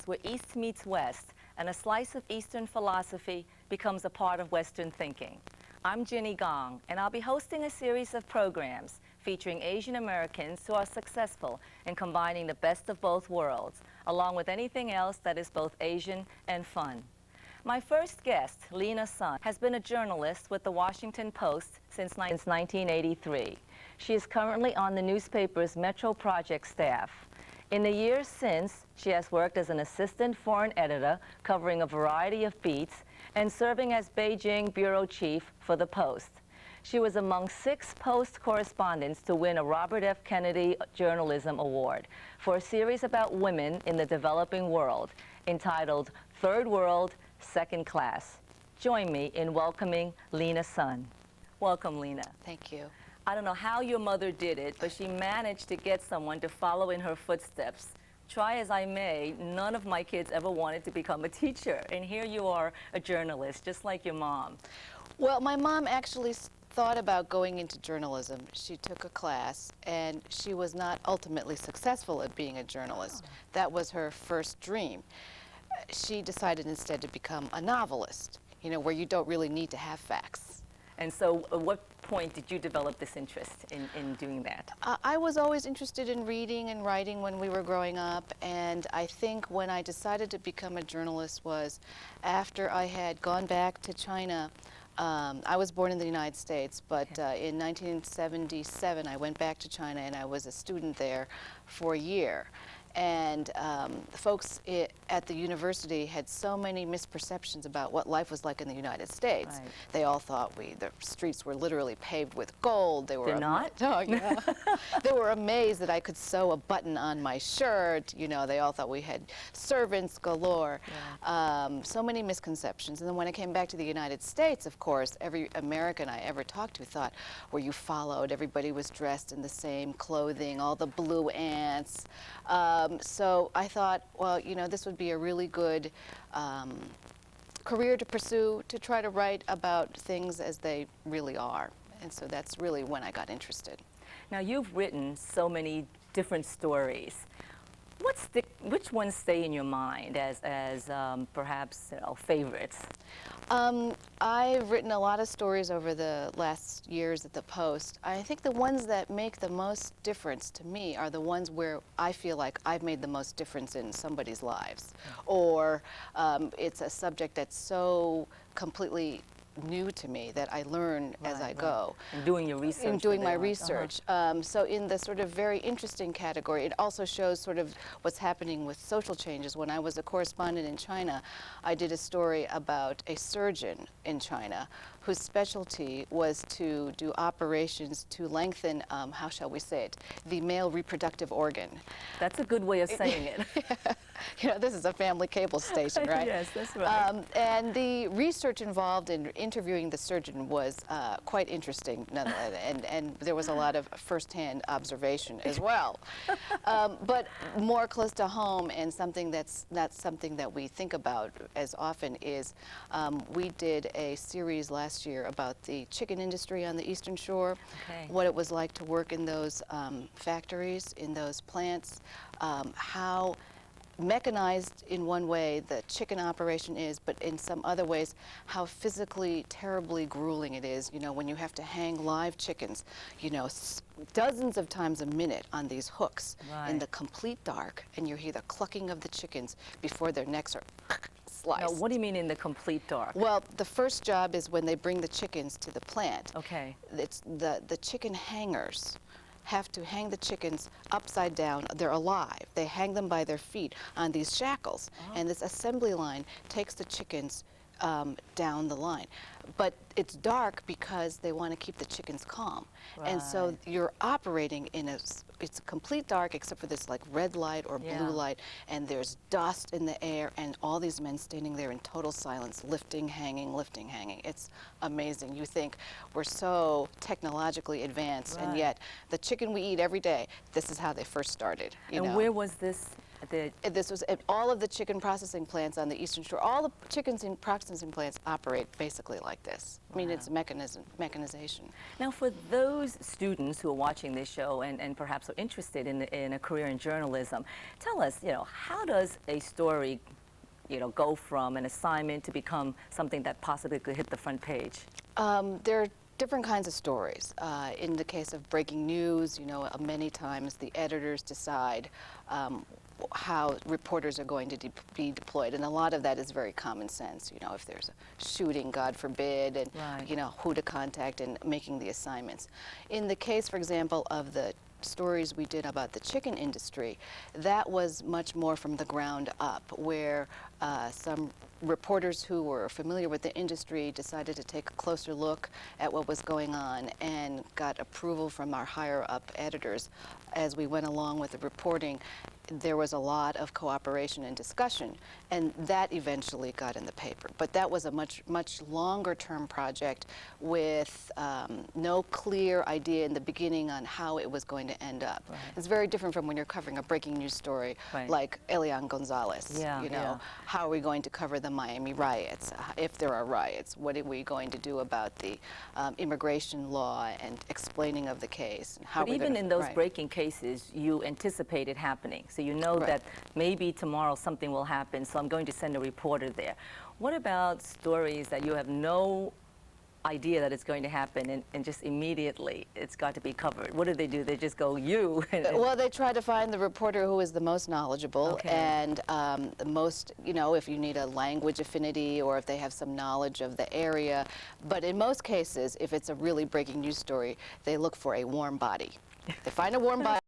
where East meets West and a slice of Eastern philosophy becomes a part of Western thinking. I'm Jenny Gong, and I'll be hosting a series of programs featuring Asian Americans who are successful in combining the best of both worlds, along with anything else that is both Asian and fun. My first guest, Lena Sun, has been a journalist with the Washington Post since 1983. She is currently on the newspaper's Metro Project staff. In the years since, she has worked as an assistant foreign editor covering a variety of beats and serving as Beijing bureau chief for the Post. She was among 6 Post correspondents to win a Robert F. Kennedy Journalism Award for a series about women in the developing world entitled Third World, Second Class. Join me in welcoming Lena Sun. Welcome, Lena. Thank you. I don't know how your mother did it, but she managed to get someone to follow in her footsteps. Try as I may, none of my kids ever wanted to become a teacher. And here you are, a journalist, just like your mom. Well, my mom actually thought about going into journalism. She took a class, and she was not ultimately successful at being a journalist. That was her first dream. She decided instead to become a novelist, you know, where you don't really need to have facts. And so at what point did you develop this interest in doing that? I was always interested in reading and writing when we were growing up, and I think when I decided to become a journalist was after I had gone back to China. I was born in the United States, but in 1977 I went back to China and I was a student there for a year. And the folks at the university had so many misperceptions about what life was like in the United States. Right. They all thought the streets were literally paved with gold. They were They're not? Oh, yeah. They were amazed that I could sew a button on my shirt. You know, they all thought we had servants galore. Yeah. So many misconceptions. And then when I came back to the United States, of course, every American I ever talked to thought, where you followed, everybody was dressed in the same clothing, all the blue ants. So I thought, well, you know, this would be a really good career to pursue, to try to write about things as they really are. And so that's really when I got interested. Now, you've written so many different stories. Which ones stay in your mind as perhaps favorites? I've written a lot of stories over the last years at the Post. I think the ones that make the most difference to me are the ones where I feel like I've made the most difference in somebody's lives. Or it's a subject that's so completely new to me that I learn as I go. And doing your research. In doing my research. So in the sort of very interesting category, it also shows sort of what's happening with social changes. When I was a correspondent in China, I did a story about a surgeon in China whose specialty was to do operations to lengthen, how shall we say it, the male reproductive organ. That's a good way of saying it. You know, this is a family cable station, right? Yes, that's right. And the research involved in interviewing the surgeon was quite interesting, and there was a lot of first-hand observation as well. But more close to home, and something that's not something that we think about as often, is we did a series last year about the chicken industry on the Eastern Shore, what it was like to work in those factories, in those plants, how mechanized in one way the chicken operation is, but in some other ways how physically terribly grueling it is, you know, when you have to hang live chickens, you know, dozens of times a minute on these hooks in the complete dark, and you hear the clucking of the chickens before their necks are sliced. Now, what do you mean in the complete dark? Well, the first job is when they bring the chickens to the plant. Okay. It's the chicken hangers have to hang the chickens upside down. They're alive. They hang them by their feet on these shackles. And this assembly line takes the chickens down the line. But it's dark because they want to keep the chickens calm. And so you're operating in it's complete dark except for this like red light or blue light, and there's dust in the air, and all these men standing there in total silence, lifting, hanging, lifting, hanging. It's amazing. You think we're so technologically advanced, and yet the chicken we eat every day, this is how they first started. And where was this This was at all of the chicken processing plants on the Eastern Shore. All the chickens in processing plants operate basically like this. I mean, it's mechanization. Now, for those students who are watching this show and perhaps are interested in a career in journalism, tell us, how does a story, go from an assignment to become something that possibly could hit the front page? There are different kinds of stories. In the case of breaking news, many times the editors decide how reporters are going to be deployed, and a lot of that is very common sense. If there's a shooting, God forbid, and Right. who to contact and making the assignments. In the case, for example, of the stories we did about the chicken industry, that was much more from the ground up, where some reporters who were familiar with the industry decided to take a closer look at what was going on and got approval from our higher up editors. As we went along with the reporting, there was a lot of cooperation and discussion, and that eventually got in the paper. But that was a much longer term project with no clear idea in the beginning on how it was going to end up. Right. It's very different from when you're covering a breaking news story Right. like Elian Gonzalez. Yeah. How are we going to cover the Miami riots? If there are riots, what are we going to do about the immigration law and explaining of the case? And how But even in those breaking cases, you anticipate it happening. So you know Right. that maybe tomorrow something will happen, so I'm going to send a reporter there. What about stories that you have no idea that it's going to happen and just immediately it's got to be covered? What do? They just go, you? Well, they try to find the reporter who is the most knowledgeable Okay. and the most, if you need a language affinity or if they have some knowledge of the area. But in most cases, if it's a really breaking news story, they look for a warm body. They find a warm body.